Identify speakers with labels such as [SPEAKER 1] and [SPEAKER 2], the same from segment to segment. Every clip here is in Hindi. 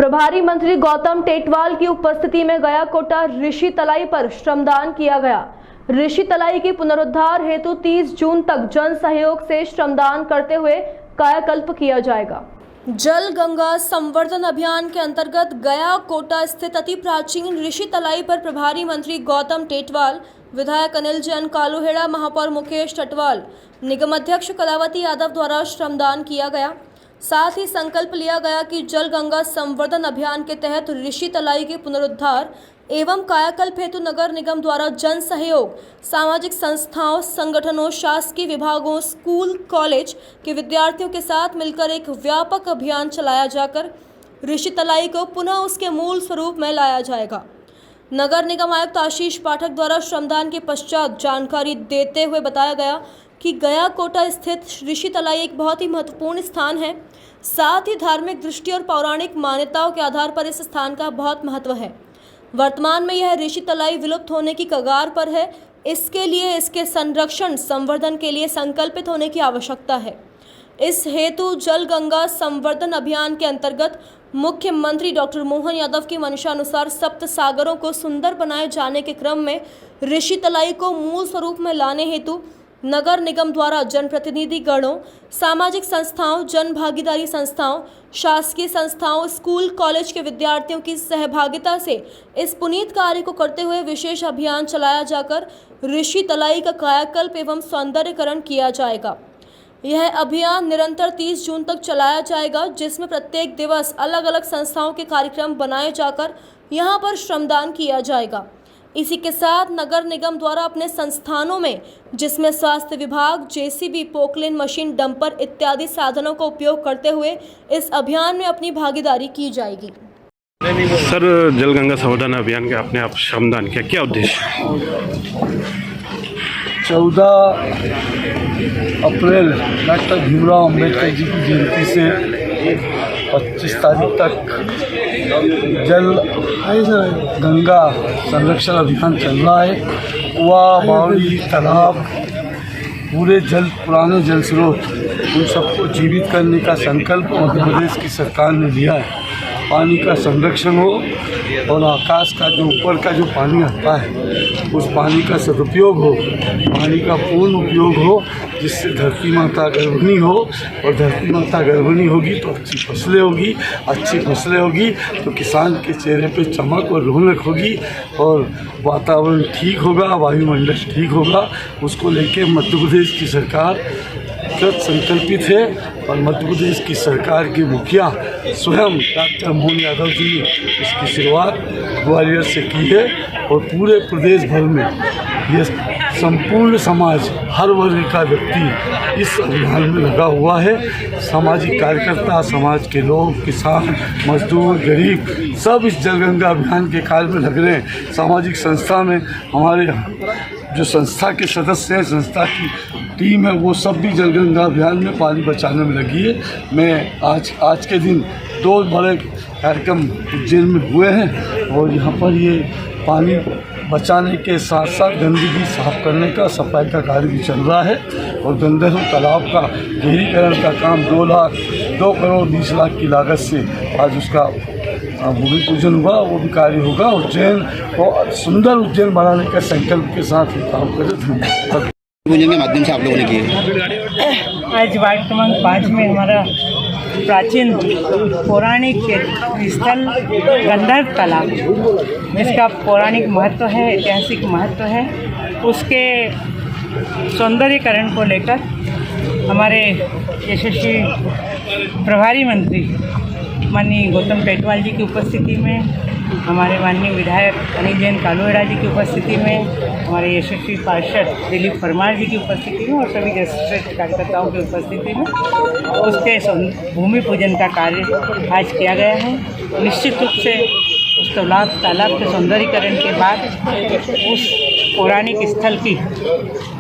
[SPEAKER 1] प्रभारी मंत्री गौतम टेटवाल की उपस्थिति में गया कोटा ऋषि तलाई पर श्रमदान किया गया। ऋषि तलाई की पुनरुद्धार हेतु 30 जून तक जन सहयोग से श्रमदान करते हुए कायाकल्प किया जाएगा। जल गंगा संवर्धन अभियान के अंतर्गत गया कोटा स्थित अति प्राचीन ऋषि तलाई पर प्रभारी मंत्री गौतम टेटवाल, विधायक अनिल जैन कालूहेड़ा, महापौर मुकेश टटवाल, निगम अध्यक्ष कलावती यादव द्वारा श्रमदान किया गया। साथ ही संकल्प लिया गया कि जल गंगा संवर्धन अभियान के तहत ऋषि तलाई के पुनरुद्धार एवं कायाकल्प हेतु नगर निगम द्वारा जन सहयोग, सामाजिक संस्थाओं, संगठनों, शासकीय विभागों, स्कूल, कॉलेज के विद्यार्थियों के साथ मिलकर एक व्यापक अभियान चलाया जाकर ऋषि तलाई को पुनः उसके मूल स्वरूप में लाया जाएगा। नगर निगम आयुक्त आशीष पाठक द्वारा श्रमदान के पश्चात जानकारी देते हुए बताया गया कि गया कोटा स्थित ऋषि तलाई एक बहुत ही महत्वपूर्ण स्थान है। साथ ही धार्मिक दृष्टि और पौराणिक मान्यताओं के आधार पर इस स्थान का बहुत महत्व है। वर्तमान में यह ऋषि तलाई विलुप्त होने की कगार पर है। इसके लिए इसके संरक्षण संवर्धन के लिए संकल्पित होने की आवश्यकता है। इस हेतु जल गंगा संवर्धन अभियान के अंतर्गत मुख्यमंत्री डॉक्टर मोहन यादव की मंशानुसार सप्त सागरों को सुंदर बनाए जाने के क्रम में ऋषि तलाई को मूल स्वरूप में लाने हेतु नगर निगम द्वारा जनप्रतिनिधि गणों, सामाजिक संस्थाओं, जन भागीदारी संस्थाओं, शासकीय संस्थाओं, स्कूल, कॉलेज के विद्यार्थियों की सहभागिता से इस पुनीत कार्य को करते हुए विशेष अभियान चलाया जाकर ऋषि तलाई का कायाकल्प एवं सौंदर्यकरण किया जाएगा। यह अभियान निरंतर 30 जून तक चलाया जाएगा, जिसमें प्रत्येक दिवस अलग अलग संस्थाओं के कार्यक्रम बनाए जाकर यहां पर श्रमदान किया जाएगा। इसी के साथ नगर निगम द्वारा अपने संस्थानों में, जिसमें स्वास्थ्य विभाग, जेसीबी, पोकलेन मशीन, डंपर इत्यादि साधनों का उपयोग करते हुए इस अभियान में अपनी भागीदारी की जाएगी।
[SPEAKER 2] सर, जलगंगा संवर्धन अभियान के आपने आप श्रमदान किया, क्या उद्देश्य?
[SPEAKER 3] 14 अप्रैल डॉक्टर भीमराव अम्बेडकर जी की जयंती से 25 तारीख तक जल गंगा संरक्षण अभियान चल रहा है। कुआं, बावड़ी, तालाब, पूरे पुराने जल स्रोत, उन सबको जीवित करने का संकल्प मध्य प्रदेश की सरकार ने लिया है। पानी का संरक्षण हो और आकाश का जो ऊपर का जो पानी आता है उस पानी का सदुपयोग हो, पानी का पूर्ण उपयोग हो, जिससे धरती माता गर्भिणी हो, और धरती माता गर्भिणी होगी तो अच्छी फसलें होगी, अच्छी फसलें होगी तो किसान के चेहरे पे चमक और रौनक होगी और वातावरण ठीक होगा, वायुमंडल ठीक होगा। उसको लेके मध्य प्रदेश की सरकार कृत संकल्पित है और मध्य प्रदेश की सरकार के मुखिया स्वयं डॉक्टर मोहन यादव जी ने इसकी शुरुआत ग्वालियर से की है और पूरे प्रदेश भर में ये संपूर्ण समाज, हर वर्ग का व्यक्ति इस अभियान में लगा हुआ है। सामाजिक कार्यकर्ता, समाज के लोग, किसान, मजदूर, गरीब सब इस जलगंगा अभियान के कार्य में लग रहे हैं। सामाजिक संस्था में हमारे जो संस्था के सदस्य हैं, संस्था की टीम है, वो सब भी जलगंगा अभियान में पानी बचाने में लगी है। मैं आज के दिन 2 बड़े कार्यक्रम उज्जैन में हुए हैं और यहाँ पर ये पानी बचाने के साथ साथ गंदगी साफ करने का, सफाई का कार्य भी चल रहा है और गंदगी तालाब का गहरीकरण का काम 2 करोड़ 20 लाख की लागत से आज उसका भूमि पूजन हुआ, वो भी कार्य होगा। उज्जैन को सुंदर उज्जैन बनाने के संकल्प के साथ काम कर रहे
[SPEAKER 4] पूजन के माध्यम से आप लोगों ने किए।
[SPEAKER 5] आज वार्ड क्रमांक 5 में हमारा प्राचीन पौराणिक स्थल गंधर्व तालाब, जिसका पौराणिक महत्व है, ऐतिहासिक महत्व है, उसके सौंदर्यीकरण को लेकर हमारे यशस्वी प्रभारी मंत्री माननीय गौतम टेटवाल जी की उपस्थिति में, हमारे माननीय विधायक अनिल जैन कालूहेड़ा जी की उपस्थिति में, हमारे यशस्वी पार्षद दिलीप परमार जी की उपस्थिति में और सभी ज्येष्ठ कार्यकर्ताओं की उपस्थिति में उसके भूमि पूजन का कार्य आज किया गया है। निश्चित रूप से उस तालाब के सौंदर्यीकरण के बाद उस पौराणिक स्थल की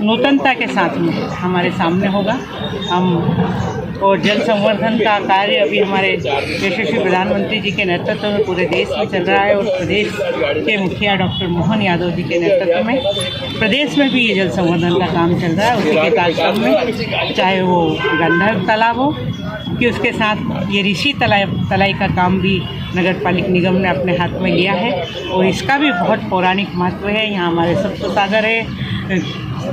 [SPEAKER 5] नूतनता के साथ में हमारे सामने होगा। हम और जल संवर्धन का कार्य अभी हमारे यशस्वी प्रधानमंत्री जी के नेतृत्व में पूरे देश में चल रहा है और प्रदेश के मुखिया डॉक्टर मोहन यादव जी के नेतृत्व में प्रदेश में भी ये जल संवर्धन का काम चल रहा है। उसी के कार्यक्रम में चाहे वो गंधर्व तालाब हो कि उसके साथ ये ऋषि तलाई का काम भी नगर पालिक निगम ने अपने हाथ में लिया है और इसका भी बहुत पौराणिक महत्व है। यहाँ हमारे सप्त सागर है,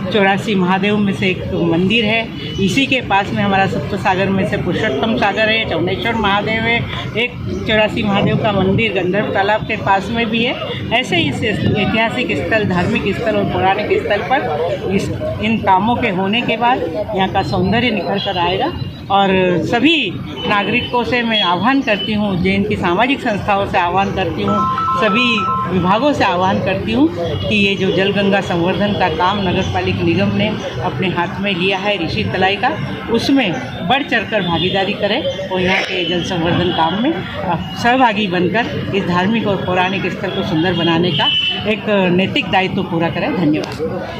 [SPEAKER 5] 84 महादेव में से एक मंदिर है, इसी के पास में हमारा सप्त सागर में से पुरुषोत्तम सागर है, चौनेश्वर महादेव है, एक 84 महादेव का मंदिर गंधर्व तालाब के पास में भी है। ऐसे ही इस ऐतिहासिक स्थल, धार्मिक स्थल और पौराणिक स्थल पर इन कामों के होने के बाद यहाँ का सौंदर्य निखर कर आएगा। और सभी नागरिकों से मैं आह्वान करती हूँ, जैन की सामाजिक संस्थाओं से आह्वान करती हूँ, सभी विभागों से आह्वान करती हूँ कि ये जो जलगंगा संवर्धन का काम नगर पालिक निगम ने अपने हाथ में लिया है ऋषि तलाई का, उसमें बढ़ चढ़कर भागीदारी करें और यहाँ के जल संवर्धन काम में सहभागी बनकर इस धार्मिक और पौराणिक स्थल को सुंदर बनाने का एक नैतिक दायित्व पूरा करें। धन्यवाद।